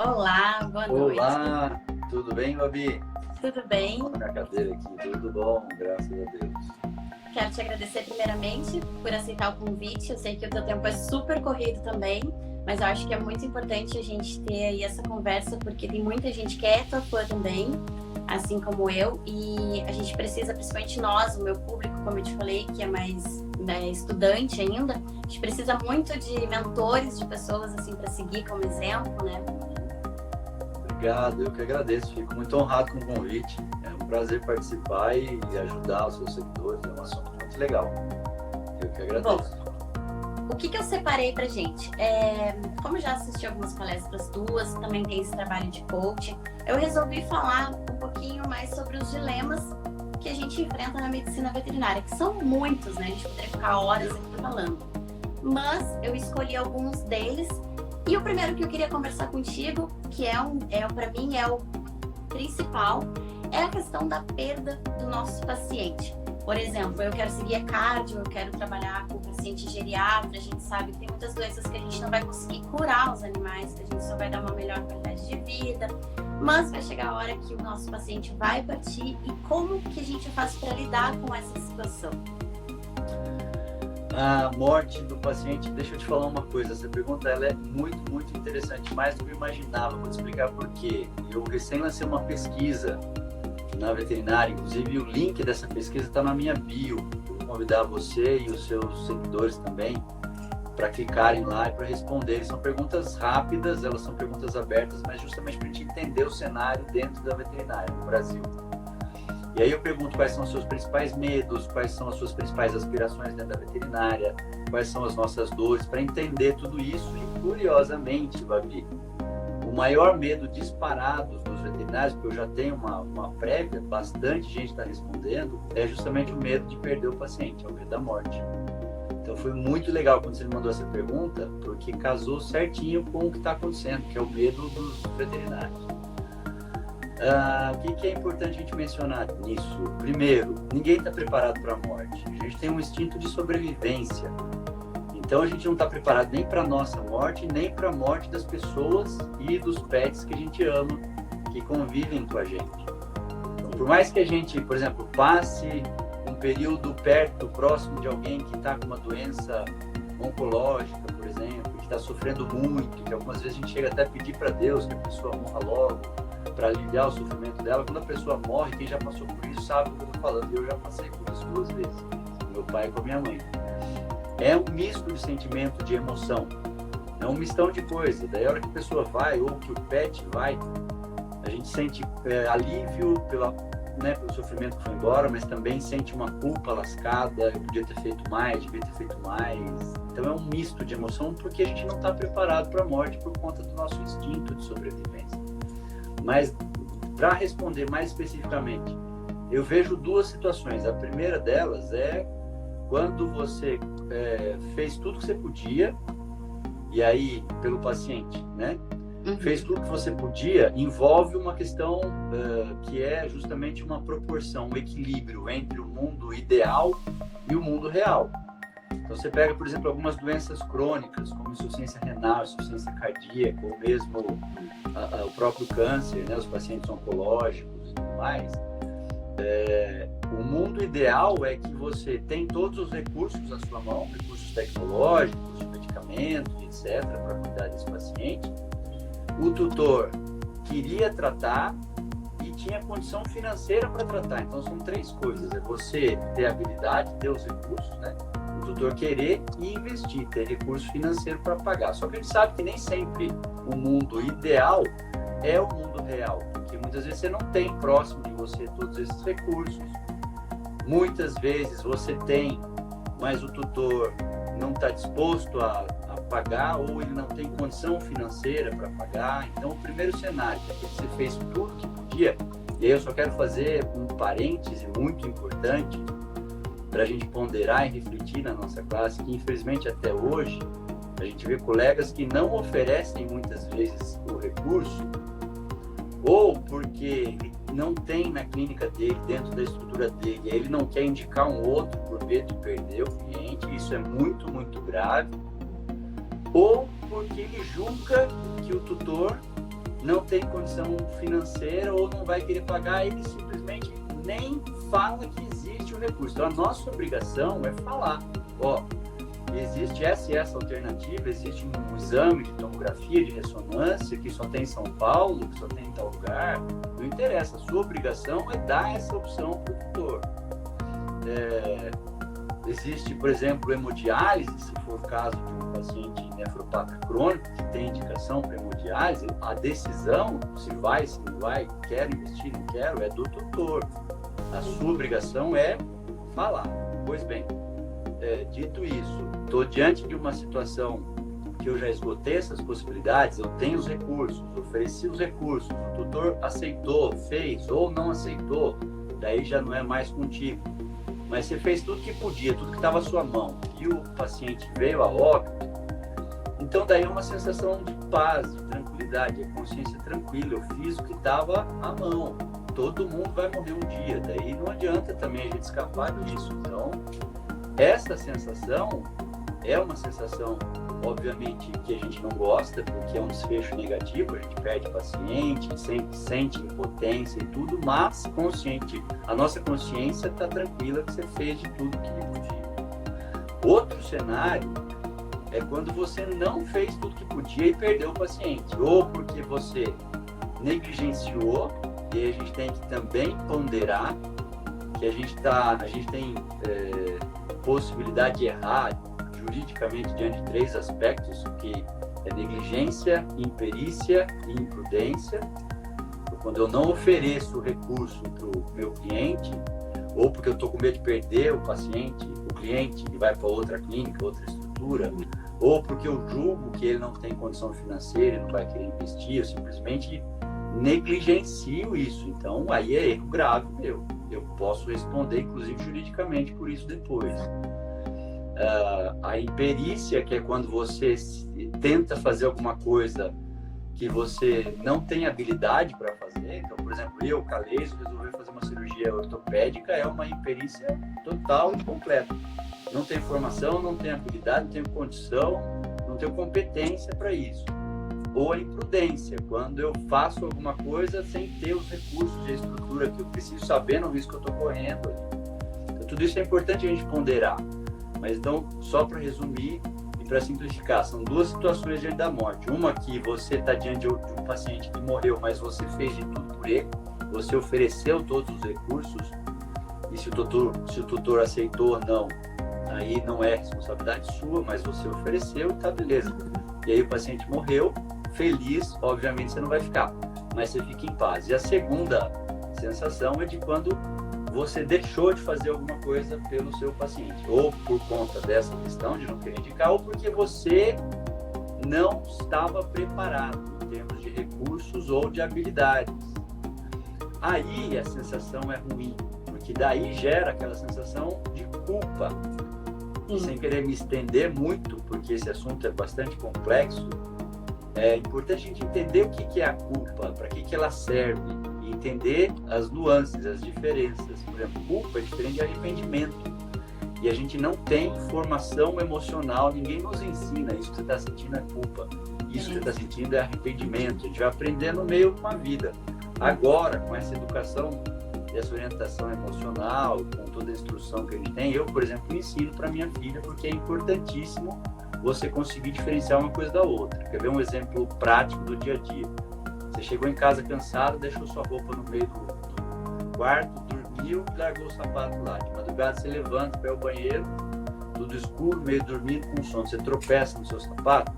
Olá, boa noite. Olá, tudo bem, Babi? Tudo bem? Estou na cadeira aqui, tudo bom, graças a Deus. Quero te agradecer primeiramente por aceitar o convite. Eu sei que o teu tempo é super corrido também, mas eu acho que é muito importante a gente ter aí essa conversa, porque tem muita gente que é tua fã também, assim como eu, e a gente precisa, principalmente nós, o meu público, como eu te falei, que é mais estudante ainda, a gente precisa muito de mentores, de pessoas assim para seguir como exemplo, né? Obrigado, eu que agradeço, fico muito honrado com o convite. É um prazer participar e ajudar os seus seguidores, é um assunto muito legal. Eu que agradeço. Bom, o que eu separei pra gente? Como eu já assisti algumas palestras tuas, também tem esse trabalho de coaching, eu resolvi falar um pouquinho mais sobre os dilemas que a gente enfrenta na medicina veterinária, que são muitos, né? A gente poderia ficar horas aqui falando. Mas eu escolhi alguns deles. E o primeiro que eu queria conversar contigo, que para mim é o principal, é a questão da perda do nosso paciente. Por exemplo, eu quero seguir a cardio, eu quero trabalhar com paciente geriatra, a gente sabe que tem muitas doenças que a gente não vai conseguir curar os animais, que a gente só vai dar uma melhor qualidade de vida, mas vai chegar a hora que o nosso paciente vai partir e como que a gente faz para lidar com essa situação? A morte do paciente, deixa eu te falar uma coisa, essa pergunta ela é muito, muito interessante, mais do que eu imaginava, vou te explicar por quê. Eu recém lancei uma pesquisa na veterinária, inclusive o link dessa pesquisa está na minha bio. Eu vou convidar você e os seus seguidores também para clicarem lá e para responderem. São perguntas rápidas, elas são perguntas abertas, mas justamente para a gente entender o cenário dentro da veterinária no Brasil. E aí eu pergunto quais são os seus principais medos, quais são as suas principais aspirações dentro da veterinária, quais são as nossas dores, para entender tudo isso. E curiosamente, Babi, o maior medo disparado dos veterinários, porque eu já tenho uma prévia, bastante gente está respondendo, é justamente o medo de perder o paciente, é o medo da morte. Então foi muito legal quando você me mandou essa pergunta, porque casou certinho com o que está acontecendo, que é o medo dos veterinários. O que é importante a gente mencionar nisso? Primeiro, ninguém está preparado para a morte. A gente tem um instinto de sobrevivência. Então a gente não está preparado nem para a nossa morte, nem para a morte das pessoas e dos pets que a gente ama, que convivem com a gente. Então, por mais que a gente, por exemplo, passe um período próximo de alguém que está com uma doença oncológica, por exemplo, que está sofrendo muito, que algumas vezes a gente chega até a pedir para Deus que a pessoa morra logo, para aliviar o sofrimento dela. Quando a pessoa morre, quem já passou por isso sabe o que eu estou falando. Eu já passei por isso 2 vezes, com meu pai e com a minha mãe. É um misto de sentimento, de emoção. É um mistão de coisa. Daí a hora que a pessoa vai, ou que o pet vai, a gente sente alívio pelo sofrimento que foi embora, mas também sente uma culpa lascada, eu podia ter feito mais, devia ter feito mais. Então é um misto de emoção, porque a gente não está preparado para a morte por conta do nosso instinto de sobrevivência. Mas, para responder mais especificamente, eu vejo 2 situações. A primeira delas é quando você fez tudo que você podia, e aí, pelo paciente, né? Fez tudo que você podia, envolve uma questão que é justamente uma proporção, um equilíbrio entre o mundo ideal e o mundo real. Então, você pega, por exemplo, algumas doenças crônicas, como insuficiência renal, insuficiência cardíaca, ou mesmo o próprio câncer, né, os pacientes oncológicos e tudo mais. O mundo ideal é que você tem todos os recursos à sua mão, recursos tecnológicos, medicamentos, etc., para cuidar desse paciente. O tutor queria tratar e tinha condição financeira para tratar. Então, são 3 coisas. É você ter a habilidade, ter os recursos, né? O tutor querer e investir, ter recurso financeiro para pagar. Só que a gente sabe que nem sempre o mundo ideal é o mundo real, porque muitas vezes você não tem próximo de você todos esses recursos. Muitas vezes você tem, mas o tutor não está disposto a pagar, ou ele não tem condição financeira para pagar. Então, o primeiro cenário é que você fez tudo que podia, e aí eu só quero fazer um parêntese muito importante para a gente ponderar e refletir na nossa classe, que infelizmente até hoje a gente vê colegas que não oferecem muitas vezes o recurso, ou porque não tem na clínica dele, dentro da estrutura dele, ele não quer indicar um outro por medo de perder o cliente, isso é muito, muito grave, ou porque ele julga que o tutor não tem condição financeira ou não vai querer pagar, ele simplesmente nem fala que existe o recurso. Então, a nossa obrigação é falar, ó, existe essa e essa alternativa, existe um exame de tomografia, de ressonância, que só tem em São Paulo, que só tem em tal lugar, não interessa, a sua obrigação é dar essa opção para o tutor. Existe, por exemplo, hemodiálise, se for o caso de um paciente nefropata crônico que tem indicação para hemodiálise, a decisão, se vai, se não vai, quero investir, não quero, é do tutor. A sua obrigação é falar. Pois bem, dito isso, estou diante de uma situação que eu já esgotei essas possibilidades, eu tenho os recursos, ofereci os recursos, o tutor aceitou, fez ou não aceitou, daí já não é mais contigo. Mas você fez tudo que podia, tudo que estava à sua mão, e o paciente veio a óbito, então daí é uma sensação de paz, de tranquilidade, a consciência tranquila, eu fiz o que estava à mão, todo mundo vai morrer um dia, daí não adianta também a gente escapar disso. Então, essa sensação é uma sensação, obviamente, que a gente não gosta, porque é um desfecho negativo, a gente perde paciente, sempre sente impotência e tudo, mas consciente, a nossa consciência está tranquila que você fez de tudo que podia. Outro cenário é quando você não fez tudo que podia e perdeu o paciente, ou porque você negligenciou, e a gente tem que também ponderar que a gente tem possibilidade de errar juridicamente diante de 3 aspectos, que é negligência, imperícia e imprudência. Quando eu não ofereço o recurso para o meu cliente, ou porque eu estou com medo de perder o paciente, o cliente que vai para outra clínica, outra estrutura, ou porque eu julgo que ele não tem condição financeira e não vai querer investir, eu simplesmente negligencio isso. Então, aí é erro grave meu. Eu posso responder, inclusive, juridicamente por isso depois. A imperícia, que é quando você tenta fazer alguma coisa que você não tem habilidade para fazer. Então, por exemplo, eu, Caleso, resolvi fazer uma cirurgia ortopédica, é uma imperícia total e completa. Não tenho formação, não tenho habilidade, não tenho condição, não tenho competência para isso. Ou a imprudência, quando eu faço alguma coisa sem ter os recursos e a estrutura que eu preciso, sabendo o risco que eu estou correndo. Então, tudo isso é importante a gente ponderar. Mas então, só para resumir e para simplificar, são 2 situações diante da morte. Uma que você está diante de um paciente que morreu, mas você fez de tudo por ele, você ofereceu todos os recursos, e se o tutor aceitou ou não, aí não é responsabilidade sua, mas você ofereceu e tá beleza. E aí o paciente morreu, feliz, obviamente você não vai ficar, mas você fica em paz. E a segunda sensação é de quando você deixou de fazer alguma coisa pelo seu paciente, ou por conta dessa questão de não querer indicar, ou porque você não estava preparado em termos de recursos ou de habilidades. Aí a sensação é ruim, porque daí gera aquela sensação de culpa. Sem querer me estender muito, porque esse assunto é bastante complexo, é importante a gente entender o que é a culpa, para que ela serve, e entender as nuances, as diferenças. Por exemplo, culpa é diferente de arrependimento, e a gente não tem formação emocional, ninguém nos ensina. Isso que você está sentindo é culpa, isso que você está sentindo é arrependimento. A gente vai aprender no meio de uma vida. Agora, com essa educação, essa orientação emocional, com toda a instrução que a gente tem, eu, por exemplo, ensino para minha filha, porque é importantíssimo você conseguir diferenciar uma coisa da outra. Quer ver um exemplo prático do dia a dia? Você chegou em casa cansado, deixou sua roupa no meio do quarto, dormiu e largou o sapato lá. De madrugada você levanta, vai ao banheiro, tudo escuro, meio dormindo, com sono. Você tropeça no seu sapato,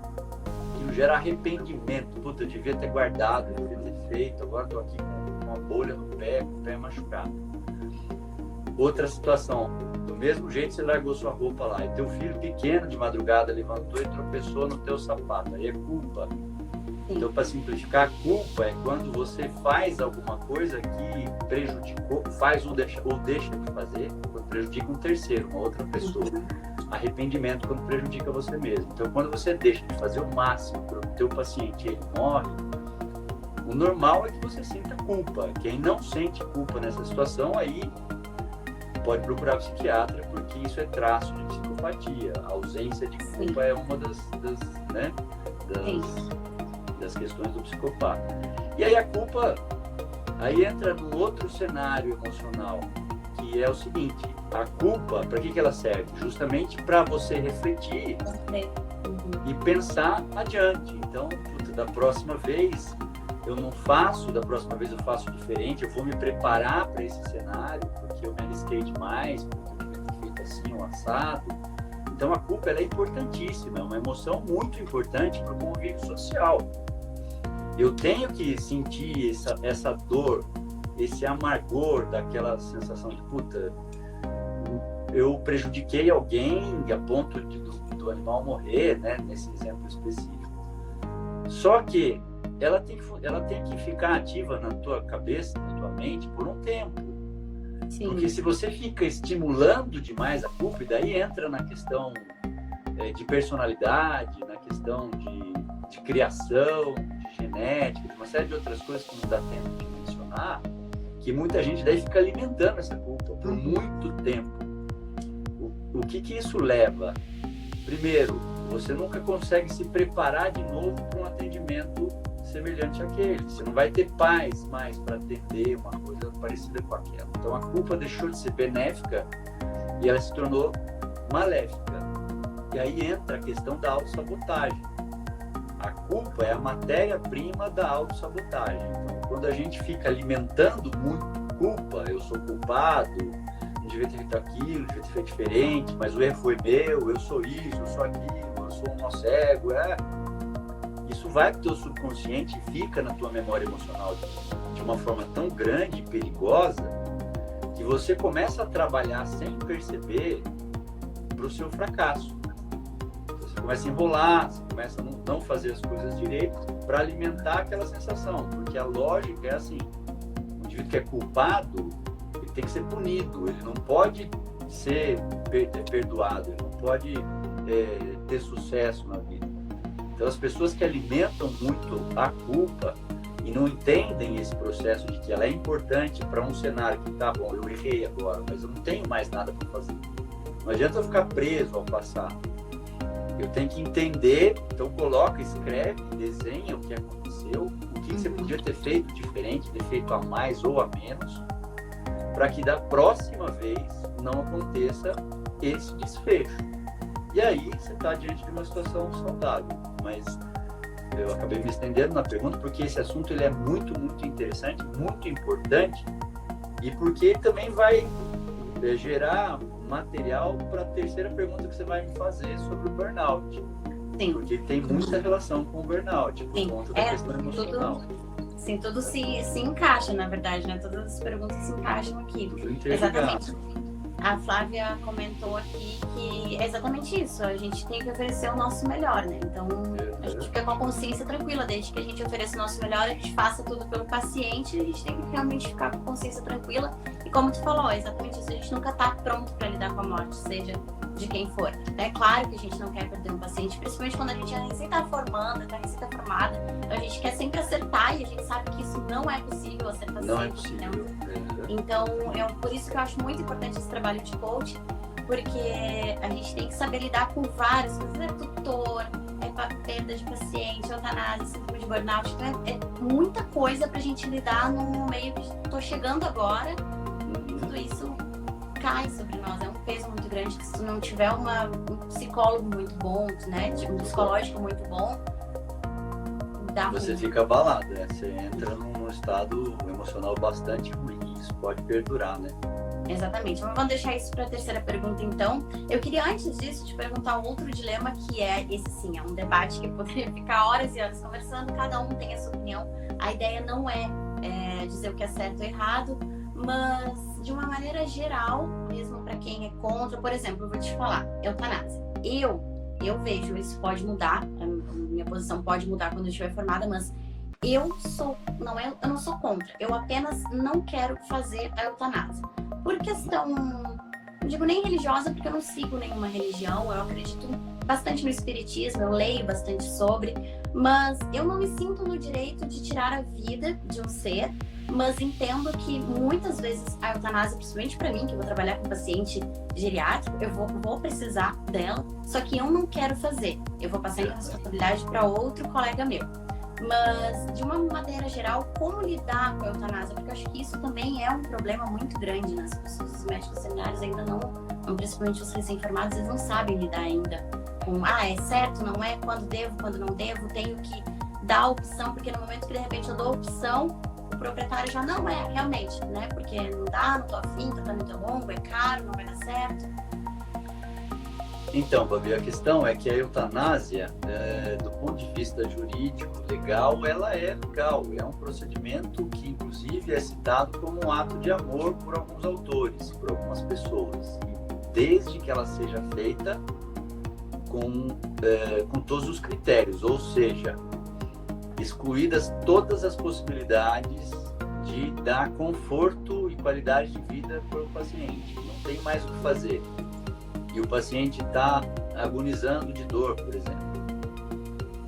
aquilo gera arrependimento. Puta, eu devia ter guardado, eu devia ter feito, agora estou aqui com uma bolha no pé, com o pé machucado. Outra situação, do mesmo jeito você largou sua roupa lá, e teu filho pequeno de madrugada levantou e tropeçou no teu sapato, aí é culpa. Então, para simplificar, a culpa é quando você faz alguma coisa que prejudicou, faz ou deixa de fazer, quando prejudica um terceiro, uma outra pessoa. Arrependimento quando prejudica você mesmo. Então, quando você deixa de fazer o máximo para o teu paciente e ele morre, o normal é que você sinta culpa. Quem não sente culpa nessa situação, aí pode procurar psiquiatra, porque isso é traço de psicopatia. A ausência de culpa é uma das das questões do psicopata. E aí a culpa, aí entra no outro cenário emocional, que é o seguinte: a culpa, para que ela serve? Justamente para você refletir e pensar adiante. Então, da próxima vez eu não faço, da próxima vez eu faço diferente, eu vou me preparar para esse cenário, porque eu me arrisquei demais, porque eu devia ter feito assim, um assado. Então a culpa, ela é importantíssima, é uma emoção muito importante para o convívio social. Eu tenho que sentir essa dor, esse amargor daquela sensação de puta, eu prejudiquei alguém a ponto do animal morrer, né, nesse exemplo específico. Só que ela tem que ficar ativa na tua cabeça, na tua mente, por um tempo. Sim. Porque se você fica estimulando demais a culpa, e daí entra na questão de personalidade, na questão de criação, de genética, de uma série de outras coisas que não dá tempo de mencionar, que muita gente daí fica alimentando essa culpa por muito tempo. O que isso leva? Primeiro, você nunca consegue se preparar de novo para um atendimento semelhante àquele. Você não vai ter paz mais para atender uma coisa parecida com aquela. Então a culpa deixou de ser benéfica e ela se tornou maléfica. E aí entra a questão da autossabotagem. A culpa é a matéria-prima da autossabotagem. Então, quando a gente fica alimentando muito culpa, eu sou culpado, não devia ter feito aquilo, devia ter feito diferente, mas o erro foi meu, eu sou isso, eu sou aquilo, eu sou um nó cego, Isso vai para o teu subconsciente e fica na tua memória emocional de uma forma tão grande e perigosa que você começa a trabalhar sem perceber para o seu fracasso. Você começa a enrolar, você começa a não fazer as coisas direito para alimentar aquela sensação, porque a lógica é assim: o indivíduo que é culpado, ele tem que ser punido, ele não pode ser perdoado, ele não pode ter sucesso na vida. Então, as pessoas que alimentam muito a culpa e não entendem esse processo de que ela é importante para um cenário que, tá bom, eu errei agora, mas eu não tenho mais nada para fazer. Não adianta eu ficar preso ao passado. Eu tenho que entender, então coloca, escreve, desenha o que aconteceu, o que você podia ter feito diferente, ter feito a mais ou a menos, para que da próxima vez não aconteça esse desfecho. E aí você está diante de uma situação saudável. Mas eu acabei me estendendo na pergunta porque esse assunto ele é muito, muito interessante, muito importante, e porque ele também vai gerar material para a terceira pergunta que você vai me fazer sobre o burnout. Sim. Porque ele tem muita relação com o burnout, por conta da questão emocional. Sim, tudo se encaixa, na verdade, né? Todas as perguntas se encaixam aqui. Tudo interligado. Exatamente. A Flávia comentou aqui que é exatamente isso, a gente tem que oferecer o nosso melhor, né? Então, a gente fica com a consciência tranquila, desde que a gente ofereça o nosso melhor, a gente faça tudo pelo paciente, a gente tem que realmente ficar com a consciência tranquila. E como tu falou, é exatamente isso, a gente nunca tá pronto para lidar com a morte, seja de quem for. É claro que a gente não quer perder um paciente, principalmente quando a gente recém tá formando, tá recém tá formada, então a gente quer sempre acertar e a gente sabe que isso não é possível acertar Não sempre. é possível. Então, por isso que eu acho muito importante esse trabalho de coach, porque a gente tem que saber lidar com várias coisas. É tutor, é perda de paciente, eutanásia, síndrome de burnout. Então, é muita coisa pra gente lidar num meio que tô chegando agora. Tudo isso cai sobre nós. É um peso muito grande que se tu não tiver um psicólogo muito bom, né? Um psicológico muito bom, dá Você ruim. fica abalado, né? Você entra num estado emocional bastante ruim. Isso pode perdurar, né? Exatamente. Mas vamos deixar isso para a terceira pergunta, então. Eu queria, antes disso, te perguntar um outro dilema, que é esse sim, é um debate que poderia ficar horas e horas conversando, cada um tem a sua opinião. A ideia não é dizer o que é certo ou errado, mas de uma maneira geral, mesmo para quem é contra, por exemplo, eu vou te falar, eutanásia. Eu vejo, isso pode mudar, a minha posição pode mudar quando eu estiver formada, mas eu não sou contra, eu apenas não quero fazer a eutanásia. Por questão, não digo nem religiosa, porque eu não sigo nenhuma religião, eu acredito bastante no espiritismo, eu leio bastante sobre, mas eu não me sinto no direito de tirar a vida de um ser, mas entendo que muitas vezes a eutanásia, principalmente para mim, que eu vou trabalhar com paciente geriátrico, eu vou precisar dela, só que eu não quero fazer, eu vou passar a responsabilidade para outro colega meu. Mas, de uma maneira geral, como lidar com a eutanásia? Porque eu acho que isso também é um problema muito grande nas pessoas. Os médicos veterinários ainda não, principalmente os recém-formados, eles não sabem lidar ainda com, é certo, não é, quando devo, quando não devo, tenho que dar a opção, porque no momento que de repente eu dou a opção, o proprietário já não é, realmente, né? Porque não dá, não tô afim, tá muito longo, é caro, não vai dar certo. Então, Babi, a questão é que a eutanásia, do ponto de vista jurídico, legal, ela é legal. É um procedimento que, inclusive, é citado como um ato de amor por alguns autores, por algumas pessoas. Desde que ela seja feita com todos os critérios, ou seja, excluídas todas as possibilidades de dar conforto e qualidade de vida para o paciente. Não tem mais o que fazer. E o paciente está agonizando de dor, por exemplo.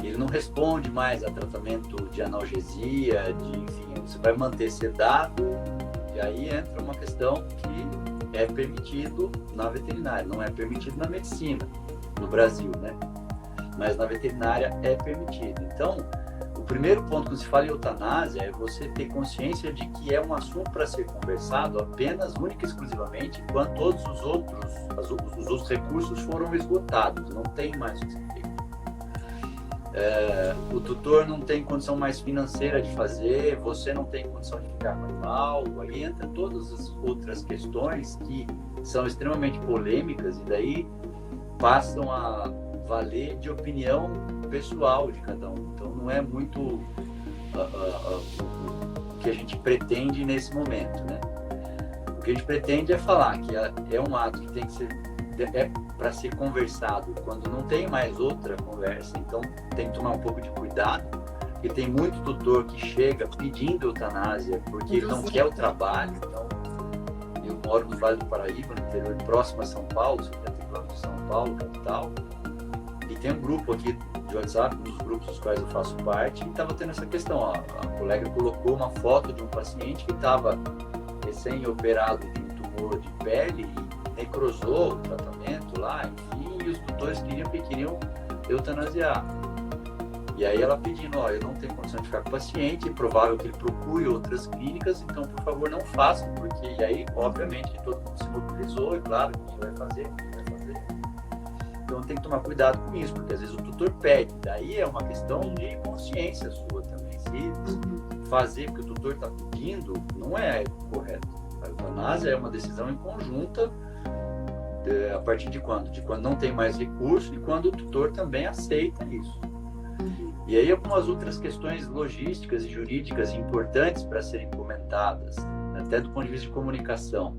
Ele não responde mais a tratamento de analgesia, enfim, você vai manter sedado, e aí entra uma questão que é permitido na veterinária, não é permitido na medicina, no Brasil, né? Mas na veterinária é permitido. Então, o primeiro ponto quando se fala em eutanásia é você ter consciência de que é um assunto para ser conversado apenas, única e exclusivamente, quando todos os outros recursos foram esgotados, não tem mais o que ser feito. O tutor não tem condição mais financeira de fazer, você não tem condição de ficar com o animal, aí entra todas as outras questões que são extremamente polêmicas e daí passam a valer de opinião pessoal de cada um. Então não é muito o que a gente pretende nesse momento, né? O que a gente pretende é falar que é um ato que tem que ser para ser conversado quando não tem mais outra conversa, então tem que tomar um pouco de cuidado, porque tem muito tutor que chega pedindo eutanásia porque ele não quer o trabalho. Então, eu moro no Vale do Paraíba, no interior próximo a São Paulo, 70 quilômetros de São Paulo, capital, e tem um grupo aqui de WhatsApp, um dos grupos dos quais eu faço parte, e estava tendo essa questão. A colega colocou uma foto de um paciente que estava recém-operado de um tumor de pele e necrosou o tratamento lá, enfim, e os tutores queriam eutanasiar. E aí ela pedindo, eu não tenho condição de ficar com o paciente, é provável que ele procure outras clínicas, então, por favor, não faça, porque e aí, obviamente, todo mundo se mobilizou, e claro, quem vai fazer. Então tem que tomar cuidado com isso, porque às vezes o tutor pede, daí é uma questão de consciência sua também. Se fazer porque o tutor está pedindo, não é correto. A eutanásia é uma decisão em conjunta, a partir de quando? De quando não tem mais recurso e quando o tutor também aceita isso. E aí algumas outras questões logísticas e jurídicas importantes para serem comentadas, até do ponto de vista de comunicação.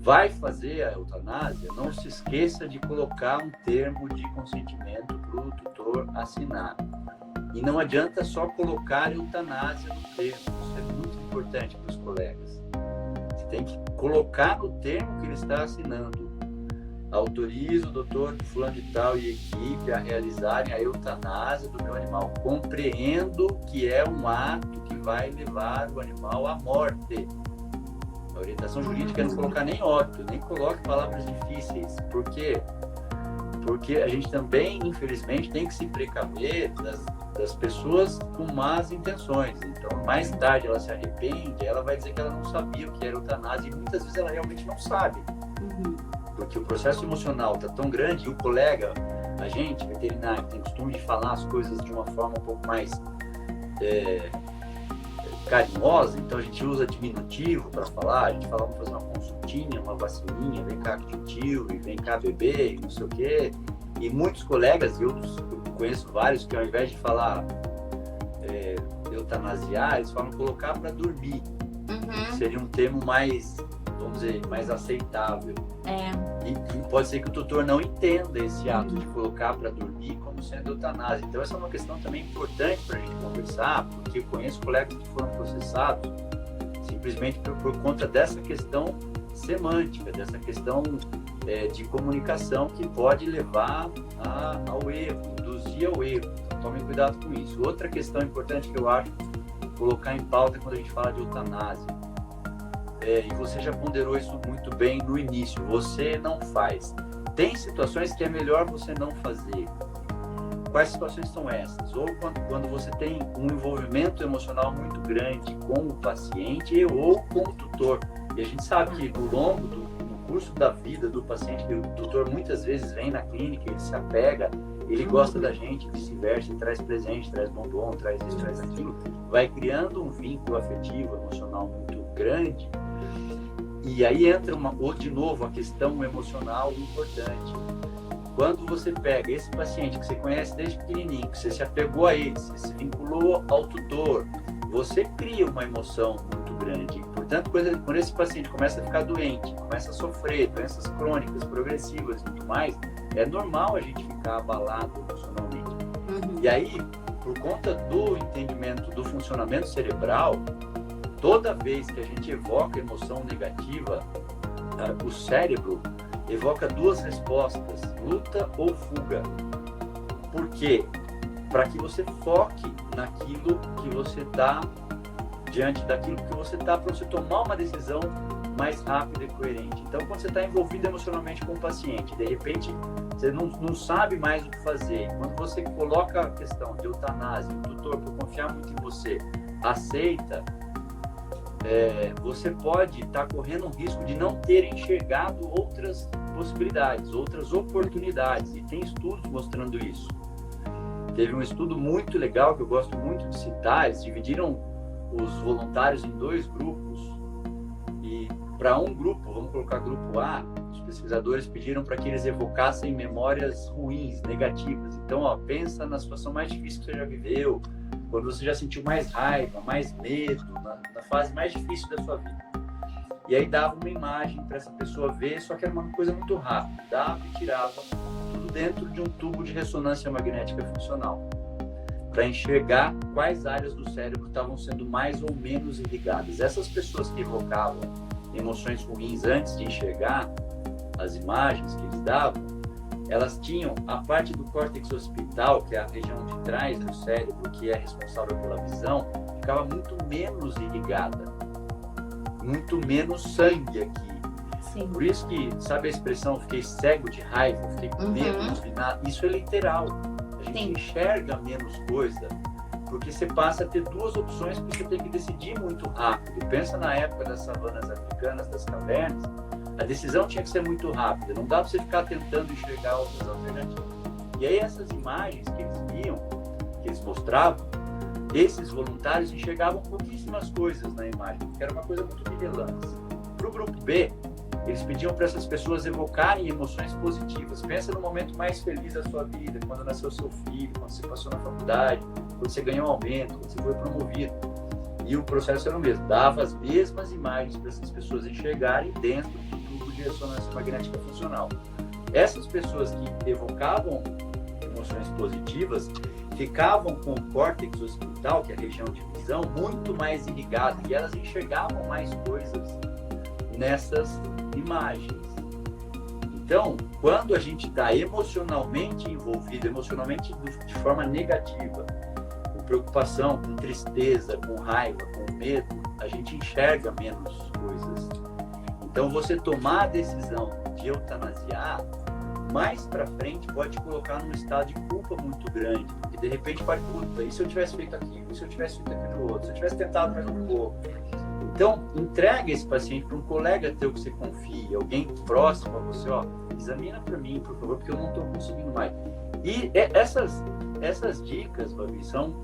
Vai fazer a eutanásia, não se esqueça de colocar um termo de consentimento para o tutor assinar. E não adianta só colocar eutanásia no termo, isso é muito importante para os colegas. Você tem que colocar no termo que ele está assinando. Autorizo o doutor fulano de tal e equipe a realizarem a eutanásia do meu animal. Compreendo que é um ato que vai levar o animal à morte. A orientação jurídica é não colocar nem óbito, nem coloque palavras difíceis. Por quê? Porque a gente também, infelizmente, tem que se precaver das pessoas com más intenções. Então, mais tarde ela se arrepende, ela vai dizer que ela não sabia o que era eutanásia e muitas vezes ela realmente não sabe. Porque o processo emocional está tão grande e o colega, a gente, veterinário, tem costume de falar as coisas de uma forma um pouco mais carinhosa, então a gente usa diminutivo para falar, a gente fala, vamos fazer uma consultinha, uma vacininha, vem cá tio, e vem cá bebê, e não sei o quê. E muitos colegas, eu conheço vários, que ao invés de falar eutanasiar, eles falam colocar para dormir. Seria um termo mais, vamos dizer, mais aceitável. E pode ser que o tutor não entenda esse ato de colocar para dormir como sendo eutanásia. Então essa é uma questão também importante para a gente conversar, porque eu conheço colegas que foram processados simplesmente por conta dessa questão semântica, dessa questão de comunicação que pode levar ao erro, induzir ao erro. Então tomem cuidado com isso. Outra questão importante que eu acho colocar em pauta quando a gente fala de eutanásia, e você já ponderou isso muito bem no início, você não faz. Tem situações que é melhor você não fazer. quais situações são essas? Ou quando você tem um envolvimento emocional muito grande com o paciente ou com o tutor. E a gente sabe que no curso da vida do paciente, que o tutor muitas vezes vem na clínica, ele se apega, ele gosta da gente, vice-versa, ele traz presente, traz bombom, traz isso, traz aquilo, vai criando um vínculo afetivo, emocional muito grande. E aí entra de novo a questão emocional importante. Quando você pega esse paciente que você conhece desde pequenininho, que você se apegou a ele, você se vinculou ao tutor, você cria uma emoção muito grande. Portanto, quando esse paciente começa a ficar doente, começa a sofrer doenças crônicas, progressivas e tudo mais, é normal a gente ficar abalado emocionalmente. E aí, por conta do entendimento do funcionamento cerebral, toda vez que a gente evoca emoção negativa, o cérebro evoca duas respostas, luta ou fuga. Por quê? Para que você foque naquilo que você está, diante daquilo que você está, para você tomar uma decisão mais rápida e coerente. Então, quando você está envolvido emocionalmente com o paciente, de repente, você não sabe mais o que fazer. Quando você coloca a questão de eutanásia, o tutor, por confiar muito em você, aceita, você pode estar correndo um risco de não ter enxergado outras possibilidades, outras oportunidades. E tem estudos mostrando isso. Teve um estudo muito legal que eu gosto muito de citar. Eles dividiram os voluntários em 2 grupos. E para um grupo, vamos colocar grupo A, os pesquisadores pediram para que eles evocassem memórias ruins, negativas. Então, pensa na situação mais difícil que você já viveu, quando você já sentiu mais raiva, mais medo, na fase mais difícil da sua vida. E aí dava uma imagem para essa pessoa ver, só que era uma coisa muito rápida. Dava e tirava tudo dentro de um tubo de ressonância magnética funcional, para enxergar quais áreas do cérebro estavam sendo mais ou menos irrigadas. Essas pessoas que evocavam emoções ruins antes de enxergar as imagens que eles davam, elas tinham a parte do córtex occipital, que é a região de trás do cérebro, que é responsável pela visão, ficava muito menos irrigada, muito menos sangue aqui. Sim. Por isso que, sabe a expressão, fiquei cego de raiva, fiquei com medo, isso é literal. A gente enxerga menos coisa, porque você passa a ter 2 opções que você tem que decidir muito rápido. Pensa na época das savanas africanas, das cavernas, a decisão tinha que ser muito rápida, não dá para você ficar tentando enxergar outras alternativas. E aí essas imagens que eles viam, que eles mostravam, esses voluntários enxergavam pouquíssimas coisas na imagem, porque era uma coisa muito de relance. Para o grupo B, eles pediam para essas pessoas evocarem emoções positivas. Pensa no momento mais feliz da sua vida, quando nasceu seu filho, quando você passou na faculdade, quando você ganhou um aumento, quando você foi promovido. E o processo era o mesmo, dava as mesmas imagens para essas pessoas enxergarem dentro do tubo de ressonância magnética funcional. Essas pessoas que evocavam emoções positivas ficavam com o córtex occipital, que é a região de visão, muito mais irrigada, e elas enxergavam mais coisas nessas imagens. Então, quando a gente está emocionalmente envolvido, emocionalmente de forma negativa, com preocupação, com tristeza, com raiva, com medo, a gente enxerga menos coisas. Então, você tomar a decisão de eutanasiar, mais para frente pode colocar num estado de culpa muito grande, porque de repente pode, e se eu tivesse feito aquilo, e se eu tivesse feito aquilo outro, se eu tivesse tentado mais um pouco. Então, entrega esse paciente para um colega teu que você confia, alguém próximo a você, examina para mim, por favor, porque eu não estou conseguindo mais. E essas dicas, Babi, são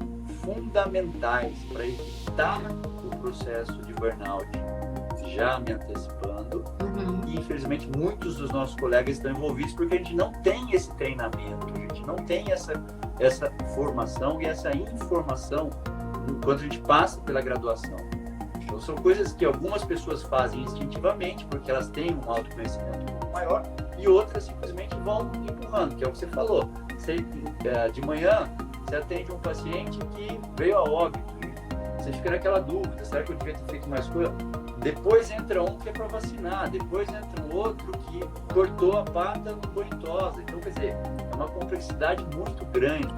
fundamentais para evitar o processo de burnout, já me antecipando. E, infelizmente, muitos dos nossos colegas estão envolvidos porque a gente não tem esse treinamento, a gente não tem essa formação e essa informação enquanto a gente passa pela graduação. Então, são coisas que algumas pessoas fazem instintivamente, porque elas têm um autoconhecimento um pouco maior, e outras simplesmente vão empurrando, que é o que você falou. De manhã, você atende um paciente que veio a óbito, e você fica naquela dúvida, será que eu devia ter feito mais coisa? Depois entra um que é para vacinar, depois entra um outro que cortou a pata no banho tosa. Então, quer dizer, é uma complexidade muito grande.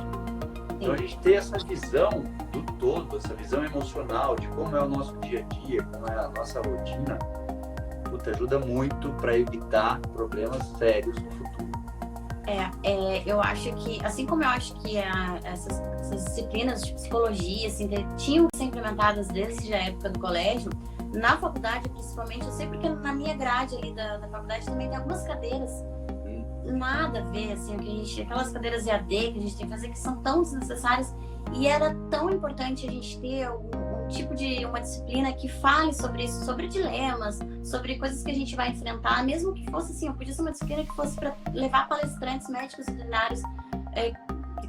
Então, a gente ter essa visão do todo, essa visão emocional de como é o nosso dia a dia, como é a nossa rotina, ajuda muito para evitar problemas sérios no futuro. Eu acho que, assim como eu acho que essas disciplinas de psicologia, assim, tinham que ser implementadas desde a época do colégio, na faculdade, principalmente, eu sei porque na minha grade ali da faculdade também tem algumas cadeiras nada a ver, assim, aquelas cadeiras EAD que a gente tem que fazer, que são tão desnecessárias, e era tão importante a gente ter um tipo de uma disciplina que fale sobre isso, sobre dilemas, sobre coisas que a gente vai enfrentar, mesmo que fosse assim, podia ser uma disciplina que fosse para levar palestrantes médicos veterinários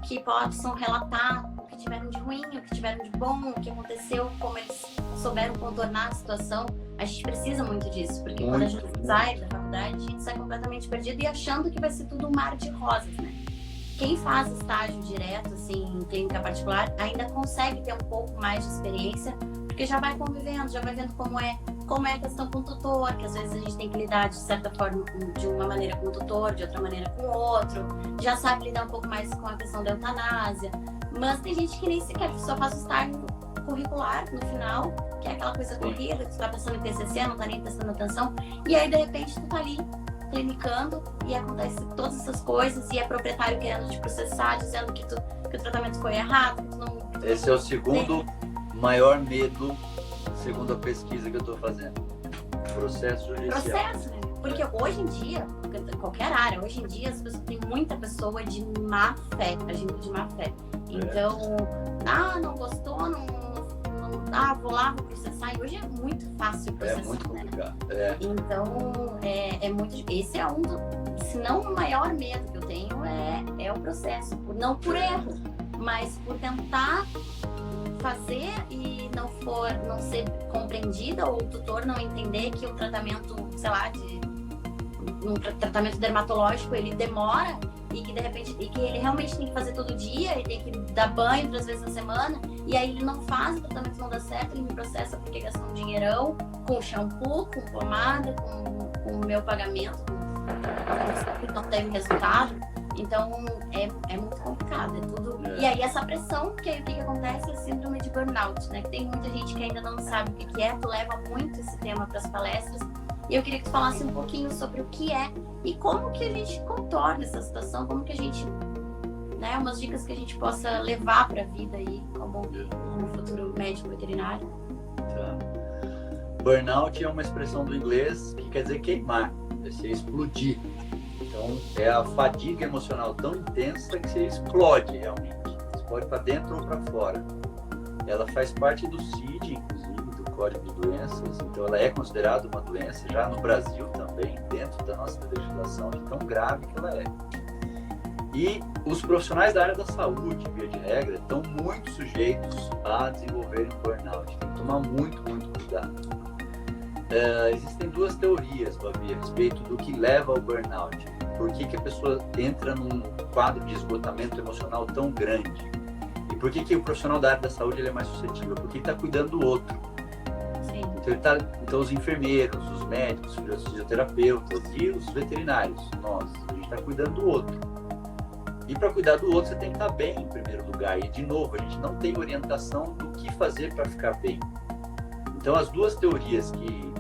que possam relatar o que tiveram de ruim, o que tiveram de bom, o que aconteceu, como eles souberam contornar a situação. A gente precisa muito disso, porque quando a gente sai da faculdade, a gente sai completamente perdido e achando que vai ser tudo um mar de rosas, né? Quem faz estágio direto, assim, em clínica particular, ainda consegue ter um pouco mais de experiência, porque já vai convivendo, já vai vendo como é a questão com o tutor, que às vezes a gente tem que lidar de certa forma de uma maneira com o tutor, de outra maneira com o outro, já sabe lidar um pouco mais com a questão da eutanásia, mas tem gente que nem sequer só faz o estágio curricular no final, que é aquela coisa corrida, que tu tá pensando em TCC, não tá nem prestando atenção, e aí de repente tu tá ali clinicando e acontece todas essas coisas e é proprietário querendo te processar, dizendo que o tratamento foi errado, que tu não... Esse é o segundo maior medo, segundo a pesquisa que eu estou fazendo. Processo judicial. Processo, né? Porque hoje em dia, qualquer área, hoje em dia as pessoas, tem muita pessoa de má fé, agente de má fé. Então, não gostou, vou lá, vou processar. E hoje é muito fácil processar, é muito complicado, né? Então, esse é um dos, se não o maior medo que eu tenho é o processo. Não por erro, mas por tentar fazer e não ser compreendida, ou o tutor não entender que o tratamento, sei lá, um tratamento dermatológico, ele demora e que de repente ele realmente tem que fazer todo dia, ele tem que dar banho 3 vezes na semana, e aí ele não faz, o tratamento não dá certo, ele me processa porque gastou um dinheirão com shampoo, com pomada, com o meu pagamento, não teve resultado. Então é muito complicado, é tudo. E aí essa pressão, que aí o que acontece é a síndrome de burnout, né? Que tem muita gente que ainda não sabe o que é, tu leva muito esse tema para as palestras. E eu queria que tu falasse um pouquinho sobre o que é e como que a gente contorna essa situação, como que a gente, né, umas dicas que a gente possa levar para a vida aí, como um futuro médico veterinário. Tá. Burnout é uma expressão do inglês que quer dizer queimar, é ser explodir. Então, é a fadiga emocional tão intensa que você explode realmente. Explode para dentro ou para fora. Ela faz parte do CID, inclusive, do Código de Doenças. Então, ela é considerada uma doença, já no Brasil também, dentro da nossa legislação, de tão grave que ela é. E os profissionais da área da saúde, via de regra, estão muito sujeitos a desenvolverem burnout. Tem que tomar muito cuidado. Existem 2 teorias, Babi, a respeito do que leva ao burnout. Por que a pessoa entra num quadro de esgotamento emocional tão grande? E por que o profissional da área da saúde ele é mais suscetível? Porque ele está cuidando do outro. Sim. Então os enfermeiros, os médicos, os fisioterapeutas e os veterinários, a gente está cuidando do outro. E para cuidar do outro você tem que estar bem em primeiro lugar. E de novo, a gente não tem orientação do que fazer para ficar bem. Então as 2 teorias que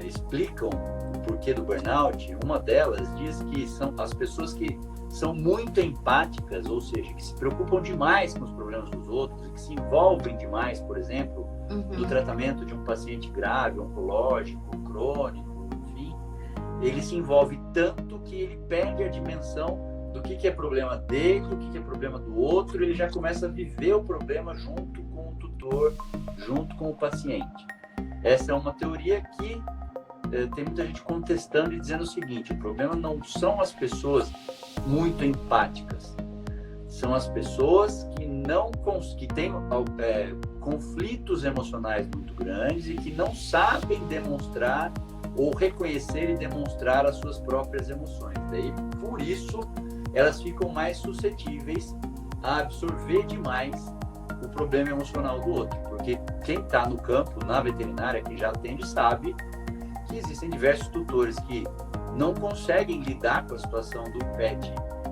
explicam o porquê do burnout, uma delas diz que são as pessoas que são muito empáticas, ou seja, que se preocupam demais com os problemas dos outros e que se envolvem demais, por exemplo, no tratamento de um paciente grave, oncológico, crônico, enfim, ele se envolve tanto que ele perde a dimensão do que é problema dele, do que é problema do outro, ele já começa a viver o problema junto com o tutor, junto com o paciente. Essa é uma teoria que tem muita gente contestando e dizendo o seguinte: o problema não são as pessoas muito empáticas, são as pessoas que têm conflitos emocionais muito grandes e que não sabem demonstrar ou reconhecer e demonstrar as suas próprias emoções. Daí, por isso, elas ficam mais suscetíveis a absorver demais o problema emocional do outro, porque quem está no campo, na veterinária, que já atende, sabe que existem diversos tutores que não conseguem lidar com a situação do pet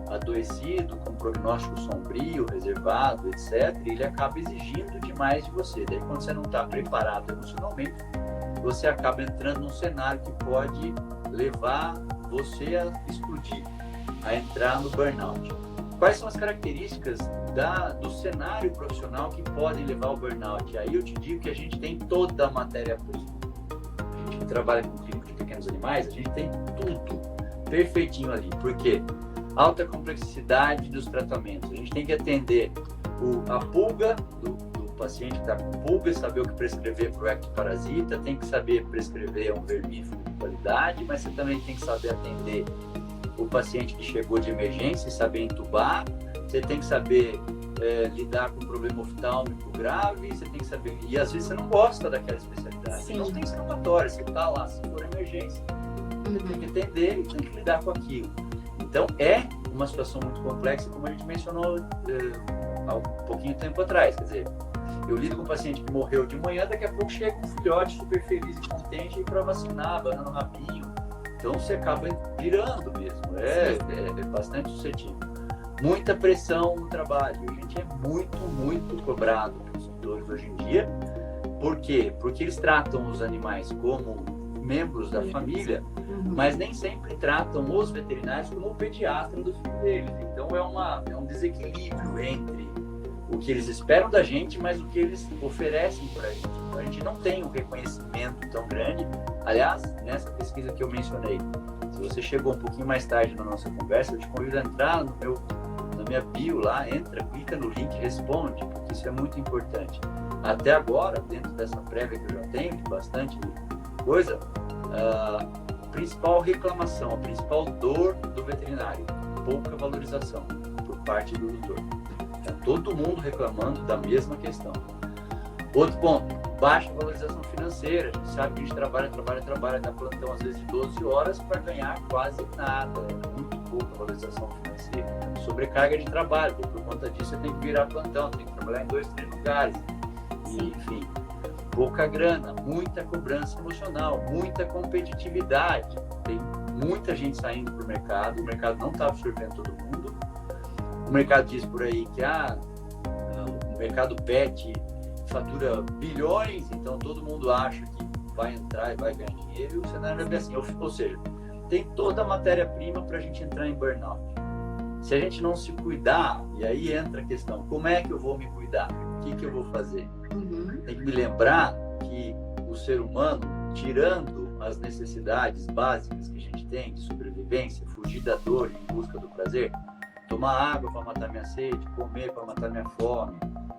adoecido, com prognóstico sombrio, reservado, etc., e ele acaba exigindo demais de você. Daí, quando você não está preparado emocionalmente, você acaba entrando num cenário que pode levar você a explodir. a entrar no burnout. Quais são as características do cenário profissional que podem levar ao burnout? Aí eu te digo que a gente tem toda a matéria-prima. A gente que trabalha com clínico de pequenos animais, a gente tem tudo perfeitinho ali. Por quê? Alta complexidade dos tratamentos. A gente tem que atender a pulga do paciente que está com pulga, saber o que prescrever para o ectoparasita, tem que saber prescrever um vermífugo de qualidade, mas você também tem que saber atender o paciente que chegou de emergência e saber entubar, você tem que saber lidar com um problema oftálmico grave, você tem que saber, e às vezes você não gosta daquela especialidade. Sim. Não tem escapatória, você está lá, se for emergência, você tem que entender e tem que lidar com aquilo. Então é uma situação muito complexa, como a gente mencionou há um pouquinho de tempo atrás, quer dizer, eu lido com um paciente que morreu de manhã, daqui a pouco chega um filhote super feliz e contente para vacinar, banana no rabinho. Então você acaba virando mesmo, é bastante suscetível. Muita pressão no trabalho, a gente é muito cobrado pelos tutores hoje em dia. Por quê? Porque eles tratam os animais como membros da família, mas nem sempre tratam os veterinários como o pediatra do filho deles. Então é um desequilíbrio entre o que eles esperam da gente, mas o que eles oferecem para a gente. Então a gente não tem um reconhecimento tão grande. Aliás, nessa pesquisa que eu mencionei, se você chegou um pouquinho mais tarde na nossa conversa, eu te convido a entrar na minha bio lá, entra, clica no link, responde, porque isso é muito importante. Até agora, dentro dessa prévia que eu já tenho, de bastante coisa, a principal reclamação, a principal dor do veterinário, pouca valorização por parte do doutor. Tá todo mundo reclamando da mesma questão. Outro ponto, baixa valorização financeira. A gente sabe que a gente trabalha, dá plantão às vezes de 12 horas para ganhar quase nada, muito pouca valorização financeira. Sobrecarga de trabalho, porque por conta disso você tem que virar plantão, tem que trabalhar em 2, 3 lugares. E, enfim, pouca grana, muita cobrança emocional, muita competitividade. Tem muita gente saindo para o mercado não está absorvendo todo mundo. O mercado diz por aí que o mercado pet fatura bilhões, então todo mundo acha que vai entrar e vai ganhar dinheiro, e o cenário é bem assim. Ou seja, tem toda a matéria-prima para a gente entrar em burnout. Se a gente não se cuidar, e aí entra a questão, como é que eu vou me cuidar? O que eu vou fazer? Tem que me lembrar que o ser humano, tirando as necessidades básicas que a gente tem de sobrevivência, fugir da dor em busca do prazer, tomar água para matar minha sede, comer para matar minha fome,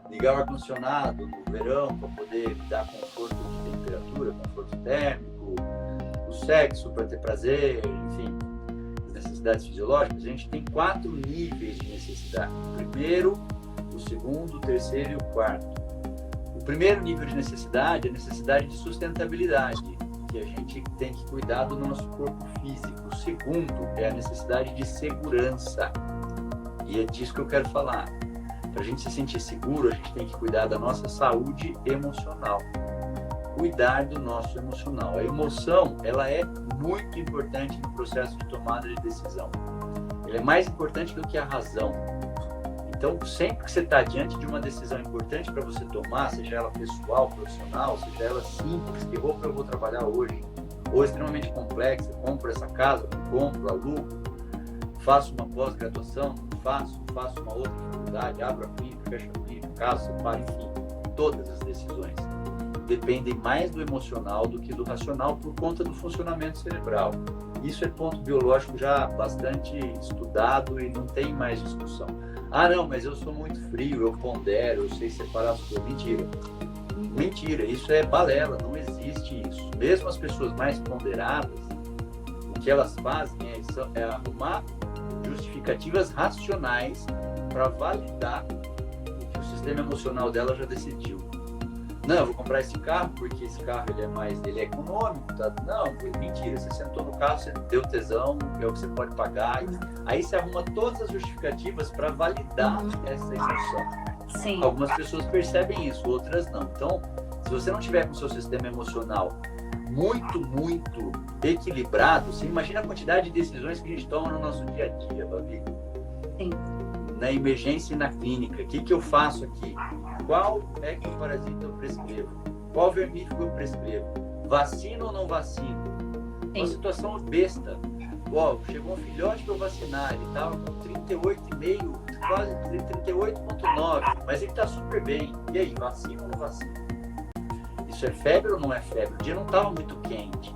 ligar o ar-condicionado no verão para poder dar conforto de temperatura, conforto térmico, o sexo para ter prazer, enfim, as necessidades fisiológicas, a gente tem 4 níveis de necessidade. O primeiro, o segundo, o terceiro e o quarto. O primeiro nível de necessidade é a necessidade de sustentabilidade, que a gente tem que cuidar do nosso corpo físico. O segundo é a necessidade de segurança. E é disso que eu quero falar. Para a gente se sentir seguro, a gente tem que cuidar da nossa saúde emocional. Cuidar do nosso emocional. A emoção, ela é muito importante no processo de tomada de decisão. Ela é mais importante do que a razão. Então, sempre que você está diante de uma decisão importante para você tomar, seja ela pessoal, profissional, seja ela simples, que roupa eu vou trabalhar hoje, ou extremamente complexa, compro essa casa, não compro, alugo, faço uma pós-graduação, faço uma outra faculdade, abro a clínica, fecho a clínica, caso, separo, enfim, todas as decisões dependem mais do emocional do que do racional por conta do funcionamento cerebral. Isso é ponto biológico já bastante estudado e não tem mais discussão. Ah, não, mas eu sou muito frio, eu pondero, eu sei separar as coisas. Mentira. Mentira, isso é balela, não existe isso. Mesmo as pessoas mais ponderadas, o que elas fazem é arrumar justificativas racionais para validar o que o sistema emocional dela já decidiu. Não, eu vou comprar esse carro porque esse carro ele é econômico, tá? Não, mentira, você sentou no carro, você deu tesão, é o que você pode pagar. Aí você arruma todas as justificativas para validar essa emoção. Sim. Algumas pessoas percebem isso, outras não. Então, se você não tiver com o seu sistema emocional muito equilibrado, você imagina a quantidade de decisões que a gente toma no nosso dia a dia, Babi. Sim. Na emergência e na clínica, o que eu faço aqui? Qual ectoparasita eu prescrevo? Qual vermífugo eu prescrevo? Vacino ou não vacino? Sim. Uma situação besta. ó, chegou um filhote para vacinar, ele estava com 38,5, quase 38,9, mas ele está super bem. E aí, vacina ou não vacina? Isso é febre ou não é febre? O dia não estava muito quente.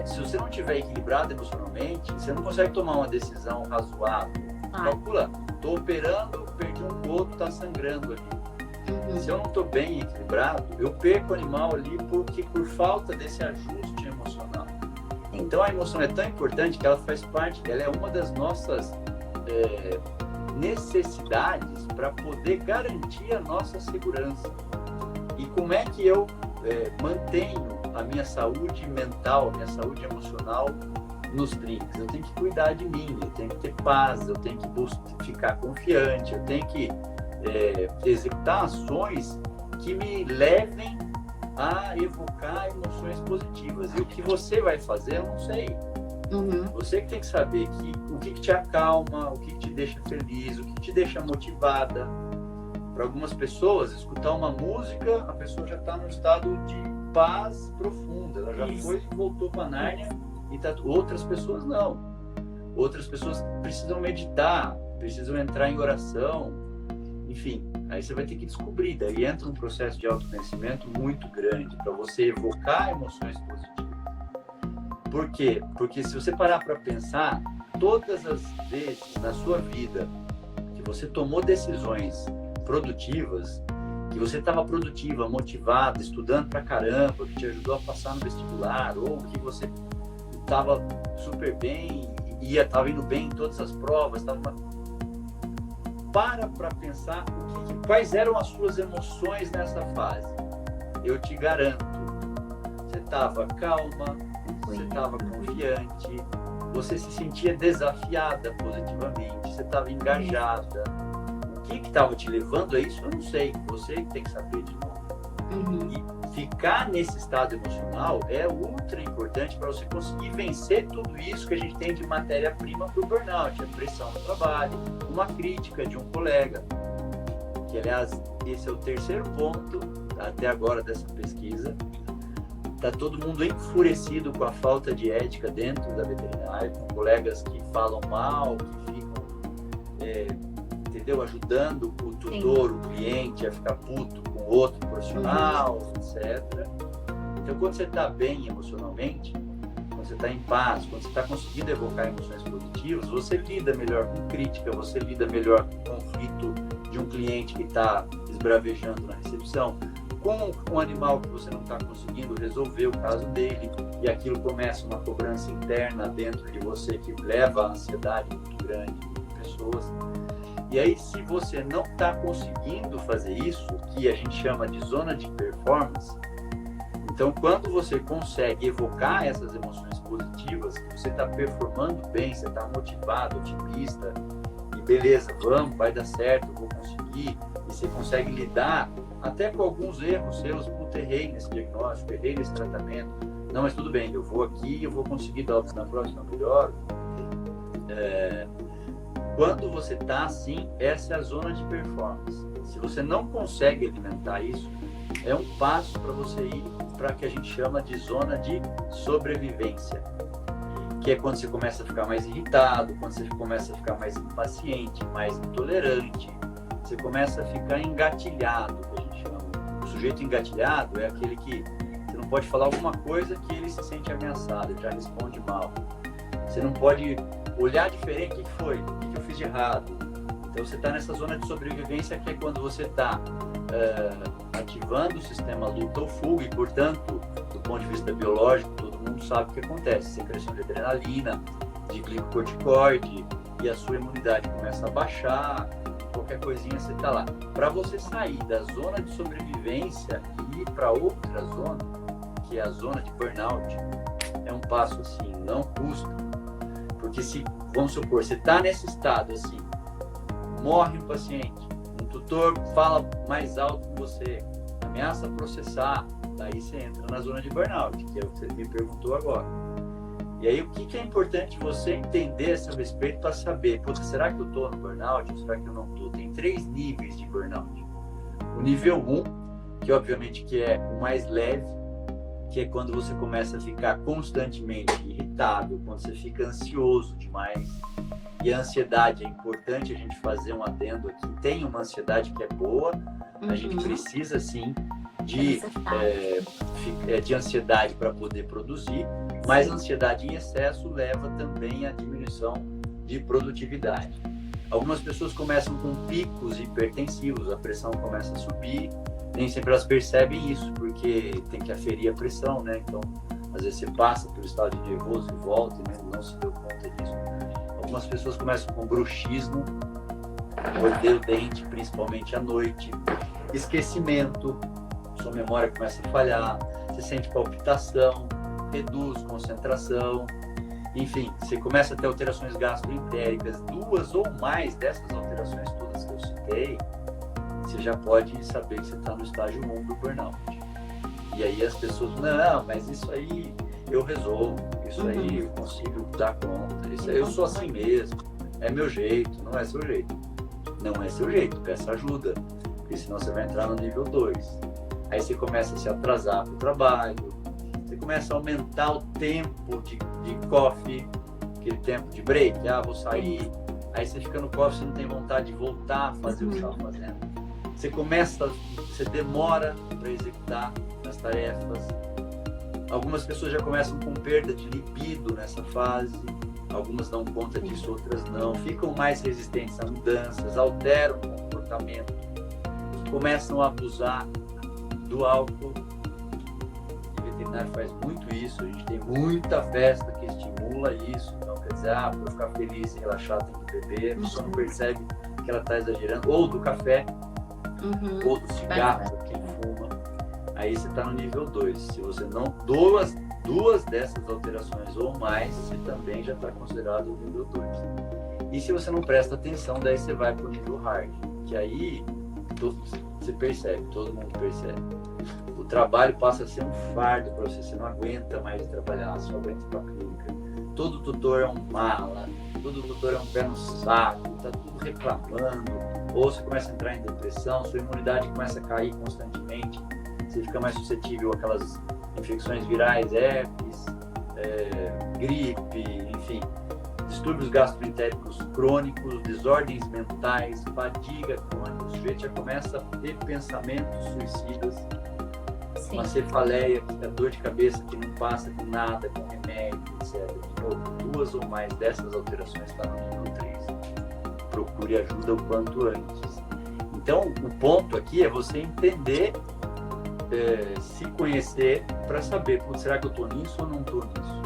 Se você não estiver equilibrado emocionalmente, você não consegue tomar uma decisão razoável. Calcula, estou operando, perdi um coto, está sangrando ali. Se eu não estou bem equilibrado, eu perco o animal ali por falta desse ajuste emocional. Então a emoção é tão importante que ela faz parte, ela é uma das nossas necessidades para poder garantir a nossa segurança. E como é que eu mantenho a minha saúde mental, a minha saúde emocional nos trinques? Eu tenho que cuidar de mim, eu tenho que ter paz, eu tenho que ficar confiante, eu tenho que executar ações que me levem a evocar emoções positivas. E o que você vai fazer, eu não sei. Você que tem que saber o que te acalma, o que te deixa feliz, o que te deixa motivada. Para algumas pessoas, escutar uma música, a pessoa já está num estado de paz profunda. Ela já foi e voltou para Nárnia. Outras pessoas não. Outras pessoas precisam meditar, precisam entrar em oração. Enfim, aí você vai ter que descobrir. Daí entra um processo de autoconhecimento muito grande para você evocar emoções positivas. Por quê? Porque se você parar para pensar, todas as vezes na sua vida que você tomou decisões produtivas, que você estava produtiva, motivada, estudando pra caramba, que te ajudou a passar no vestibular, ou que você estava super bem, estava indo bem em todas as provas, para pensar quais eram as suas emoções nessa fase. Eu te garanto, você estava calma, você estava confiante, você se sentia desafiada positivamente, você estava engajada. O que estava te levando a isso, eu não sei. Você tem que saber de novo. E ficar nesse estado emocional é ultra importante para você conseguir vencer tudo isso que a gente tem de matéria-prima para o burnout, a pressão no trabalho, uma crítica de um colega. Que, aliás, esse é o terceiro ponto, até agora, dessa pesquisa. Está todo mundo enfurecido com a falta de ética dentro da veterinária, com colegas que falam mal, que ficam... entendeu? Ajudando o tutor, o cliente a ficar puto com outro profissional, etc. Então, quando você está bem emocionalmente, quando você está em paz, quando você está conseguindo evocar emoções positivas, você lida melhor com crítica, você lida melhor com o conflito de um cliente que está esbravejando na recepção, com um animal que você não está conseguindo resolver o caso dele, e aquilo começa uma cobrança interna dentro de você que leva a ansiedade muito grande de pessoas. E aí, se você não está conseguindo fazer isso, que a gente chama de zona de performance, então, quando você consegue evocar essas emoções positivas, você está performando bem, você está motivado, otimista, e beleza, vamos, vai dar certo, vou conseguir, e você consegue lidar até com alguns erros seus. Puta, errei nesse diagnóstico, errei nesse tratamento, não, mas tudo bem, eu vou aqui, eu vou conseguir dar na próxima melhor. Quando você está assim, essa é a zona de performance. Se você não consegue alimentar isso, é um passo para você ir para o que a gente chama de zona de sobrevivência, que é quando você começa a ficar mais irritado, quando você começa a ficar mais impaciente, mais intolerante, você começa a ficar engatilhado, que a gente chama. O sujeito engatilhado é aquele que você não pode falar alguma coisa que ele se sente ameaçado, ele já responde mal. Você não pode olhar diferente, o que foi? O que eu fiz de errado? Então você está nessa zona de sobrevivência, que é quando você está ativando o sistema luta ou fuga, e portanto, do ponto de vista biológico, todo mundo sabe o que acontece: secreção de adrenalina, de glicocorticoide, e a sua imunidade começa a baixar, qualquer coisinha você está lá. Para você sair da zona de sobrevivência e ir para outra zona, que é a zona de burnout, é um passo assim, não custa. Porque se, vamos supor, você está nesse estado assim, morre um paciente, um tutor fala mais alto com você, ameaça processar, daí você entra na zona de burnout, que é o que você me perguntou agora. E aí, o que é importante você entender a seu respeito para saber, puta, será que eu estou no burnout ou será que eu não estou? Tem 3 níveis de burnout. O nível 1, que obviamente que é o mais leve, que é quando você começa a ficar constantemente irritável, quando você fica ansioso demais. E a ansiedade, é importante a gente fazer um adendo aqui. Tem uma ansiedade que é boa, a gente precisa sim de ansiedade para poder produzir, mas a ansiedade em excesso leva também à diminuição de produtividade. Algumas pessoas começam com picos hipertensivos, a pressão começa a subir, nem sempre elas percebem isso, porque tem que aferir a pressão, né? Então, às vezes você passa pelo estado de nervoso e volta e não se deu conta disso. Algumas pessoas começam com bruxismo, morder o dente, principalmente à noite, esquecimento, sua memória começa a falhar, você sente palpitação, reduz concentração, enfim, você começa a ter alterações gastroentéricas, 2 ou mais dessas alterações todas que eu citei, você já pode saber que você está no estágio 1 do burnout. E aí as pessoas, não, mas isso aí eu resolvo, isso aí eu consigo dar conta, isso aí eu sou assim mesmo, é meu jeito, não é seu jeito. Não é seu jeito, peça ajuda, porque senão você vai entrar no nível 2. Aí você começa a se atrasar para o trabalho, você começa a aumentar o tempo de coffee, aquele tempo de break, vou sair, aí você fica no coffee, você não tem vontade de voltar a fazer o que estava fazendo. Você demora para executar as tarefas. Algumas pessoas já começam com perda de libido nessa fase, algumas dão conta disso, outras não, ficam mais resistentes a mudanças, alteram o comportamento, começam a abusar do álcool. O veterinário faz muito isso, a gente tem muita festa que estimula isso, então quer dizer, para ficar feliz e relaxar tem que beber, a pessoa não percebe que ela está exagerando, ou do café, ou do cigarro, quem fuma, aí você está no nível 2. Se você não, duas dessas alterações ou mais, você também já está considerado o nível 2. E se você não presta atenção, daí você vai para o nível hard, que aí você percebe, todo mundo percebe. O trabalho passa a ser um fardo para você não aguenta mais trabalhar, só aguenta para a clínica. Todo tutor é um mala, todo tutor é um pé no saco, tá tudo reclamando, ou você começa a entrar em depressão, sua imunidade começa a cair constantemente, você fica mais suscetível àquelas infecções virais, herpes, gripe, enfim, distúrbios gastroentéricos crônicos, desordens mentais, fadiga crônica, o sujeito já começa a ter pensamentos suicidas, uma cefaleia, a dor de cabeça que não passa com nada, com remédio, etc. De novo, 2 ou mais dessas alterações está no nível 3. Procure ajuda o quanto antes. Então, o ponto aqui é você entender, se conhecer para saber, será que eu estou nisso ou não estou nisso?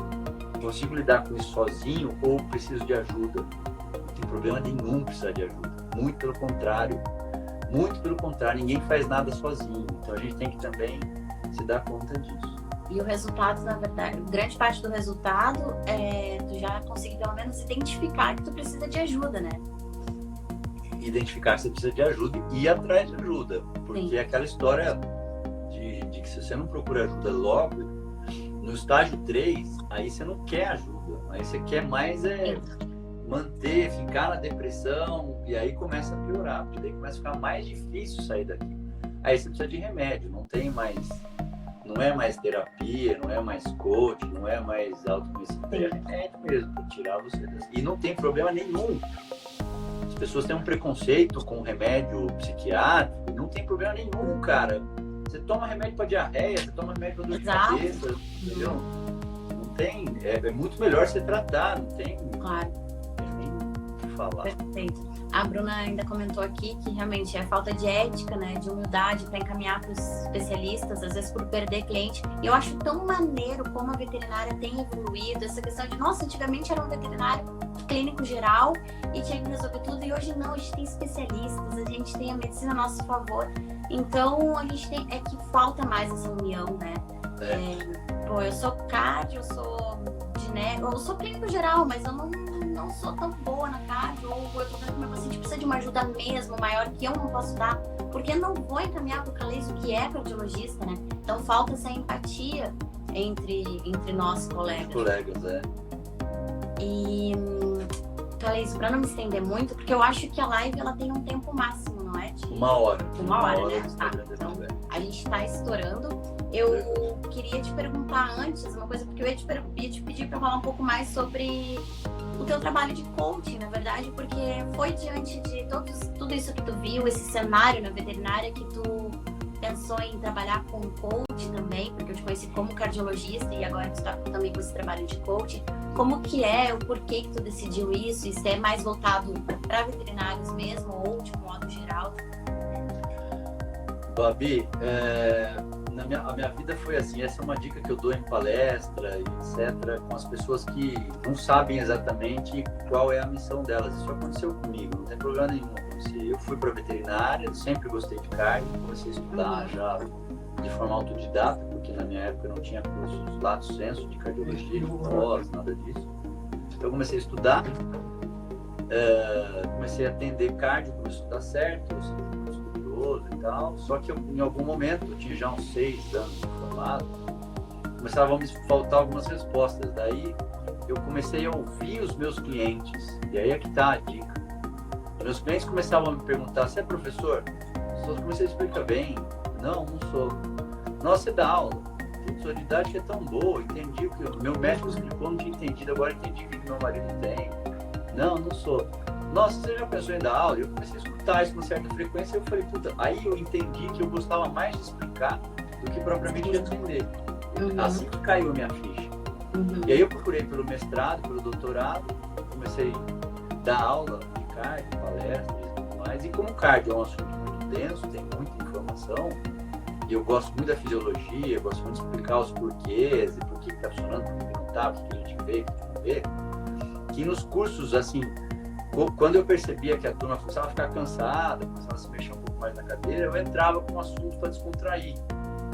Consigo lidar com isso sozinho ou preciso de ajuda? Não tem problema nenhum precisar de ajuda. Muito pelo contrário, ninguém faz nada sozinho. Então, a gente tem que também se dar conta disso. E o resultado, na verdade, grande parte do resultado é tu já conseguir pelo menos identificar que tu precisa de ajuda, né? Identificar que você precisa de ajuda e ir atrás de ajuda. Porque é aquela história de que se você não procura ajuda logo, no estágio 3, aí você não quer ajuda. Aí você quer mais manter, ficar na depressão, e aí começa a piorar, porque daí começa a ficar mais difícil sair daqui. Aí você precisa de remédio, não é mais terapia, não é mais coach, não é mais autoconhecimento, é remédio mesmo, para tirar você daqui. E não tem problema nenhum. As pessoas têm um preconceito com remédio psiquiátrico, não tem problema nenhum, cara. Você toma remédio para diarreia, você toma remédio para dor de cabeça, entendeu? Não tem, é muito melhor você tratar, não tem... Claro. Falar. Perfeito. A Bruna ainda comentou aqui que realmente é falta de ética, né, de humildade para encaminhar para os especialistas, às vezes por perder cliente. E eu acho tão maneiro como a veterinária tem evoluído, essa questão de, nossa, antigamente era um veterinário clínico geral e tinha que resolver tudo, e hoje não, a gente tem especialistas, a gente tem a medicina a nosso favor. Então, a gente tem, é que falta mais essa união, né? Eu sou cardio, eu sou eu sou clínico geral, mas eu não sou tão boa na cardio, ou eu tô vendo que meu paciente precisa de uma ajuda mesmo maior que eu não posso dar, porque eu não vou encaminhar para o Caleison, que é cardiologista, né? Então falta essa empatia entre nós colegas. E Caleison, para não me estender muito, porque eu acho que a live ela tem um tempo máximo, não é? Uma hora, né? Tá. Então, a gente está estourando. Eu queria te perguntar antes uma coisa, porque eu ia te pedir para falar um pouco mais sobre o teu trabalho de coaching, na verdade, porque foi diante de tudo isso que tu viu, esse cenário na veterinária, que tu pensou em trabalhar com coach também, porque eu te conheci como cardiologista e agora tu está também com esse trabalho de coach. Como que é, o porquê que tu decidiu isso, e se é mais voltado para veterinários mesmo ou de um modo geral? Babi, a minha vida foi assim, essa é uma dica que eu dou em palestra, etc., com as pessoas que não sabem exatamente qual é a missão delas. Isso aconteceu comigo, não tem problema nenhum. Eu fui para veterinária, sempre gostei de carne, comecei a estudar já de forma autodidata, porque na minha época não tinha cursos lato sensu de cardiologia, de pós, nada disso. Então eu comecei a estudar, comecei a atender cardio, começou a dar certo, eu sempre fui estudioso e tal. Só que em algum momento, eu tinha já uns 6 anos de formado, começavam a me faltar algumas respostas. Daí eu comecei a ouvir os meus clientes, e aí é que tá a dica. Meus clientes começavam a me perguntar: você é professor? Eu comecei a explicar bem. Não sou. Nossa, você dá aula. Sua didática é tão boa. Entendi o que o meu médico explicou, não tinha entendido. Agora entendi o que meu marido tem. Não sou. Nossa, você já pensou em dar aula? Eu comecei a escutar isso com certa frequência. Eu falei, puta, aí eu entendi que eu gostava mais de explicar do que propriamente de atender. Assim que caiu a minha ficha. E aí eu procurei pelo mestrado, pelo doutorado. Comecei a dar aula de cardio, palestras e tudo mais. E como cardio é um assunto muito denso, tem muita informação, e eu gosto muito da fisiologia, eu gosto muito de explicar os porquês, e por que está funcionando, por que não está, por que a gente vê, por que não vê, que nos cursos, assim, quando eu percebia que a turma começava a ficar cansada, começava a se mexer um pouco mais na cadeira, eu entrava com um assunto para descontrair.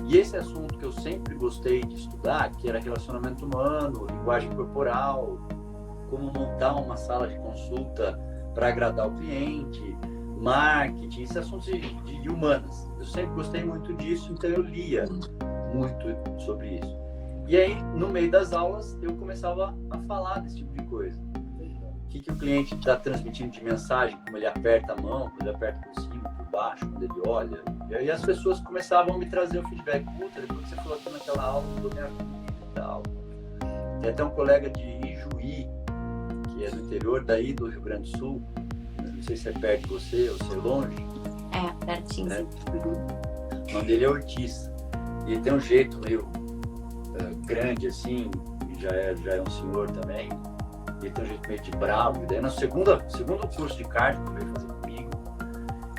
E esse assunto que eu sempre gostei de estudar, que era relacionamento humano, linguagem corporal, como montar uma sala de consulta para agradar o cliente, marketing, esses assuntos de humanas. Eu sempre gostei muito disso, então eu lia muito sobre isso. E aí, no meio das aulas, eu começava a falar desse tipo de coisa. O que o cliente está transmitindo de mensagem, como ele aperta a mão, quando ele aperta por cima, por baixo, quando ele olha. E aí as pessoas começavam a me trazer o feedback. Puta, depois que você falou aqui naquela aula, mudou minha vida e tal. Tem até um colega de Ijuí, que é do interior daí do Rio Grande do Sul. Não sei se é perto de você ou se é longe. É, pertinho. Né? O nome dele é Ortiz. E ele tem um jeito meio grande assim, já é um senhor também. Ele tem um jeito meio de bravo. E daí no segundo curso de cardio que ele veio fazer comigo,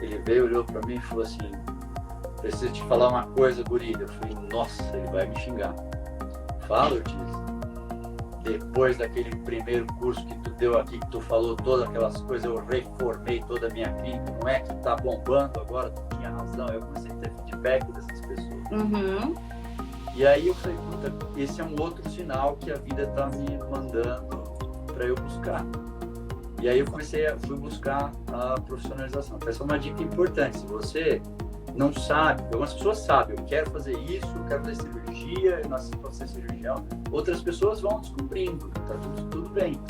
ele veio, olhou pra mim e falou assim: preciso te falar uma coisa, guri. Eu falei, nossa, ele vai me xingar. Fala, Ortiz. Depois daquele primeiro curso que tu deu aqui, que tu falou todas aquelas coisas, eu reformei toda a minha clínica. Não é que tá bombando agora, tu tinha razão. Eu comecei a ter feedback dessas pessoas. E aí eu falei, puta, esse é um outro sinal que a vida tá me mandando para eu buscar. E aí eu fui buscar a profissionalização. Então, essa é uma dica importante. Se você não sabe, algumas pessoas sabem, eu quero fazer isso, eu quero fazer cirurgia, eu nasci para ser cirurgião. Outras pessoas vão descobrindo, tá tudo bem.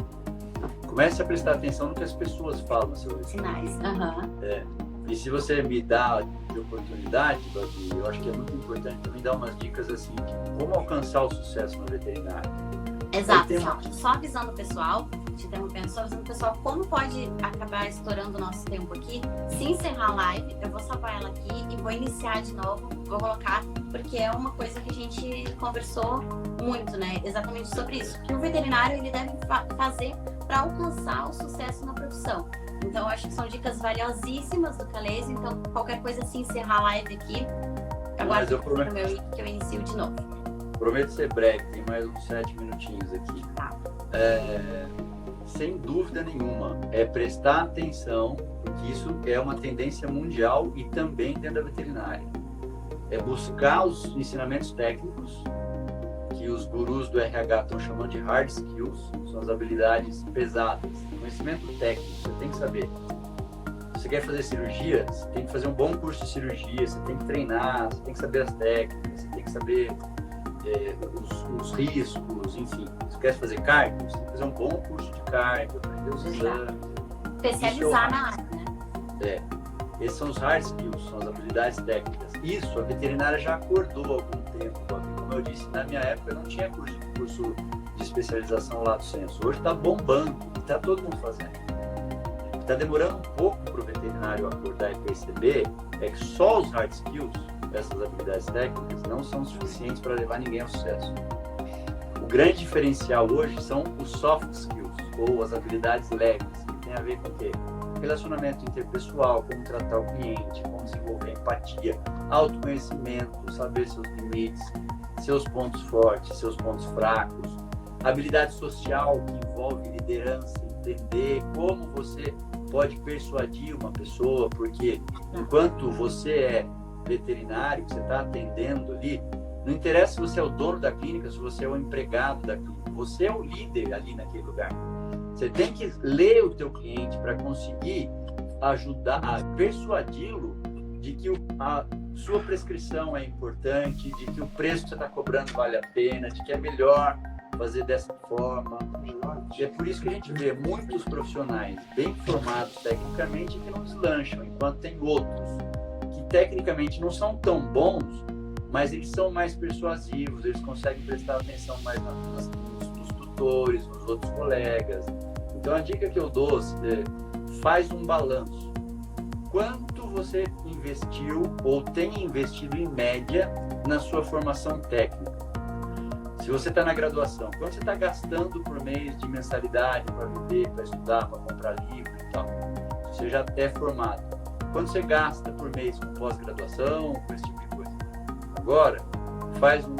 Comece a prestar atenção no que as pessoas falam a seu respeito. Sinais. E se você me dá de oportunidade, Babi, eu acho que é muito importante também dar umas dicas assim de como alcançar o sucesso no veterinário. Exato, só avisando o pessoal, te interrompendo, só avisando o pessoal como pode acabar estourando o nosso tempo aqui. Se encerrar a live, eu vou salvar ela aqui e vou iniciar de novo, vou colocar, porque é uma coisa que a gente conversou muito, né? Exatamente sobre isso, que o veterinário ele deve fazer para alcançar o sucesso na profissão. Então, eu acho que são dicas valiosíssimas do Calese. Então, qualquer coisa, se encerrar a live aqui, agora que eu inicio de novo. Prometo ser breve, tem mais uns 7 minutinhos aqui. Tá. Sem dúvida nenhuma, é prestar atenção, porque isso é uma tendência mundial e também dentro da veterinária. É buscar os ensinamentos técnicos, que os gurus do RH estão chamando de hard skills, são as habilidades pesadas. Conhecimento técnico, você tem que saber. Se você quer fazer cirurgia, você tem que fazer um bom curso de cirurgia, você tem que treinar, você tem que saber as técnicas, você tem que saber os riscos, enfim. Se você quer fazer cardio, você tem que fazer um bom curso de cardio, aprender os exames. Especializar na área, né? Esses são os hard skills, são as habilidades técnicas. isso, a veterinária já acordou há algum tempo, Babi. Como eu disse, na minha época não tinha curso de especialização lato sensu. Hoje está bombando e está todo mundo fazendo. Está demorando um pouco para o veterinário acordar e perceber é que só os hard skills, essas habilidades técnicas, não são suficientes para levar ninguém ao sucesso. O grande diferencial hoje são os soft skills, ou as habilidades leves, que tem a ver com o quê? Relacionamento interpessoal, como tratar o cliente, como desenvolver empatia, autoconhecimento, saber seus limites, seus pontos fortes, seus pontos fracos, habilidade social, que envolve liderança, entender como você pode persuadir uma pessoa, porque enquanto você é veterinário, você está atendendo ali, não interessa se você é o dono da clínica, se você é o empregado da clínica, você é o líder ali naquele lugar. Você tem que ler o teu cliente para conseguir ajudar a persuadi-lo de que a sua prescrição é importante, de que o preço que você está cobrando vale a pena, de que é melhor fazer dessa forma. E é por isso que a gente vê muitos profissionais bem formados tecnicamente que não deslancham, enquanto tem outros que tecnicamente não são tão bons, mas eles são mais persuasivos, eles conseguem prestar atenção mais nos tutores, nos outros colegas. Então a dica que eu dou é: faz um balanço. Quanto você investiu ou tem investido em média na sua formação técnica? Se você está na graduação, quanto você está gastando por mês de mensalidade para viver, para estudar, para comprar livro e tal? Se você já é formado, quanto você gasta por mês com pós-graduação, com esse tipo de coisa? Agora, faz um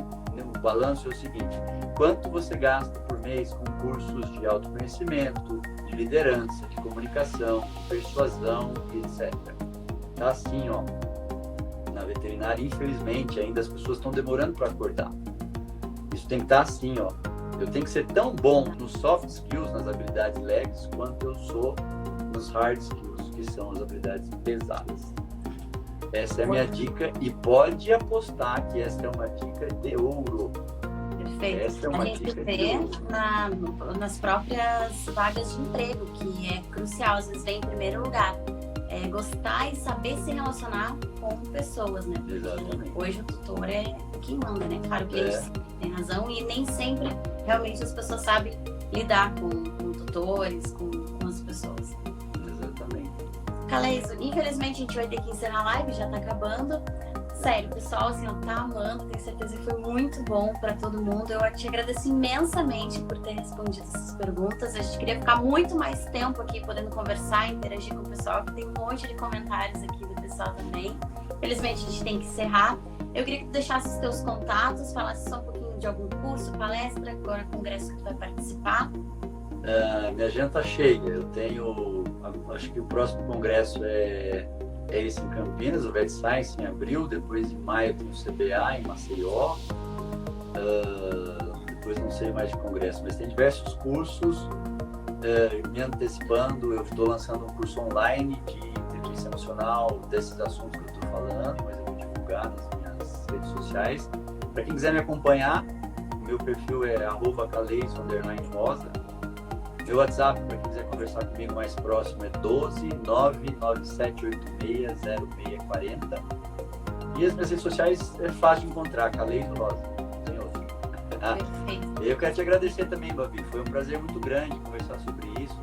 balanço, é o seguinte: quanto você gasta por mês com cursos de autoconhecimento, de liderança, de comunicação, de persuasão, etc. Tá assim, ó. Na veterinária, infelizmente, ainda as pessoas estão demorando para acordar. Isso tem que estar assim, ó. Eu tenho que ser tão bom nos soft skills, nas habilidades leves, quanto eu sou nos hard skills, que são as habilidades pesadas. Essa é a minha dica e pode apostar que essa é uma dica de ouro. Perfeito. Essa é uma a gente dica vê nas próprias vagas de emprego, que é crucial, às vezes vem em primeiro lugar. É gostar e saber se relacionar com pessoas, né? Porque exatamente. Hoje o tutor é quem manda, né? Claro que eles têm razão e nem sempre realmente as pessoas sabem lidar com tutores, com as pessoas. Exatamente. Caleison, infelizmente a gente vai ter que encerrar a live, já tá acabando. Sério, pessoal, assim, ó, tá amando, tenho certeza que foi muito bom para todo mundo. Eu te agradeço imensamente por ter respondido essas perguntas. A gente queria ficar muito mais tempo aqui podendo conversar, interagir com o pessoal, que tem um monte de comentários aqui do pessoal também. Infelizmente a gente tem que encerrar. Eu queria que tu deixasse os teus contatos, falasse só um pouquinho de algum curso, palestra, agora congresso que tu vai participar. Minha agenda tá cheia. Eu tenho, acho que o próximo congresso é esse em Campinas, o Vet Science, em abril. Depois, em maio, tem o CBA em Maceió. Depois não sei mais de congresso, mas tem diversos cursos. Me antecipando, eu estou lançando um curso online de inteligência emocional, desses assuntos que eu estou falando, mas eu vou divulgar nas minhas redes sociais. Para quem quiser me acompanhar, o meu perfil é @caleison_rosa. Meu WhatsApp, para quem quiser conversar comigo mais próximo, é 12 99786 0640. E as minhas redes sociais é fácil de encontrar, Caleison Rosa. Tem outro. Perfeito. Eu quero te agradecer também, Babi. Foi um prazer muito grande conversar sobre isso.